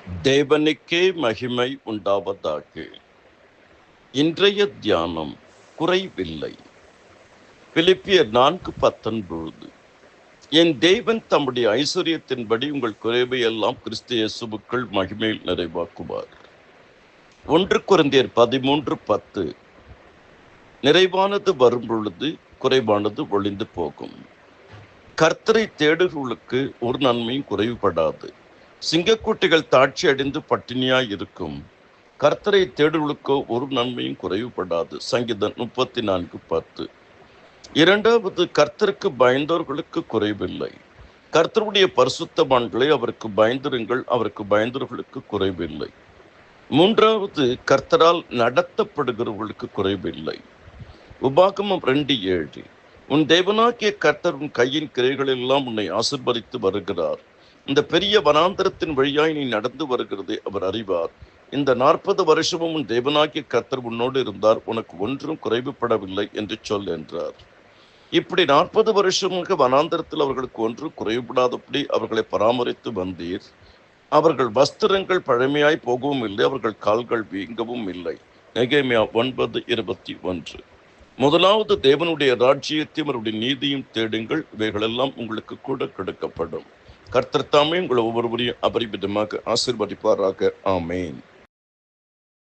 தேவனுக்கே மகிமை உண்டாவதாக. இன்றைய தியானம் குறைவில்லை. பிலிப்பியர் 4:19. என் தேவன் தம்முடைய ஐஸ்வர்யத்தின்படி உங்கள் குறைவை எல்லாம் கிறிஸ்து இயேசுவுக்குள் மகிமையில் நிறைவாக்குவார். 1 கொரிந்தியர் 13:10. நிறைவானது வரும் பொழுது குறைவானது ஒளிந்து போகும். கர்த்தரை தேடுகளுக்கு ஒரு நன்மையும் குறைவுபடாது. சிங்கக்குட்டிகள் தாட்சி அடைந்து பட்டினியாய் இருக்கும். கர்த்தரை தேடுகளுக்கோ ஒரு நன்மையும் குறைவுபடாது. சங்கீதம் 34:10. இரண்டாவது, கர்த்தருக்கு பயந்தவர்களுக்கு குறைவில்லை. கர்த்தருடைய பரிசுத்தவான்களை அவருக்கு பயந்திருங்கள், அவருக்கு பயந்தவர்களுக்கு குறைவில்லை. மூன்றாவது, கர்த்தரால் நடத்தப்படுகிறவர்களுக்கு குறைவில்லை. உபாகமம் 2:7. உன் தேவனாகிய கர்த்தர் உன் கையின் கிரைகளெல்லாம் உன்னை ஆசீர்வதித்து வருகிறார். இந்த பெரிய வனாந்தரத்தின் வழியாய் நீ நடந்து வருகிறதை அவர் அறிவார். இந்த 40 வருஷமும் உன் தேவனாகிய கர்த்தர் உன்னோடு இருந்தார், உனக்கு ஒன்றும் குறைவுபடவில்லை என்று சொல் என்றார். இப்படி 40 வருஷமாக வனாந்தரத்தில் அவர்களுக்கு ஒன்றும் குறைவுபடாதபடி அவர்களை பராமரித்து வந்தீர். அவர்கள் வஸ்திரங்கள் பழமையாய் போகவும் இல்லை, அவர்கள் கால்கள் வீங்கவும் இல்லை. நெகேமியா 9:21. முதலாவது தேவனுடைய ராஜ்யத்தையும் அவருடைய நீதியும் தேடுங்கள், இவைகளெல்லாம் உங்களுக்கு கூட கிடைக்கப்படும். கர்த்தர் தாமே உங்களை ஒவ்வொருவரையும் அபரிமிதமாக ஆசீர்வதிப்பாராக. ஆமேன்.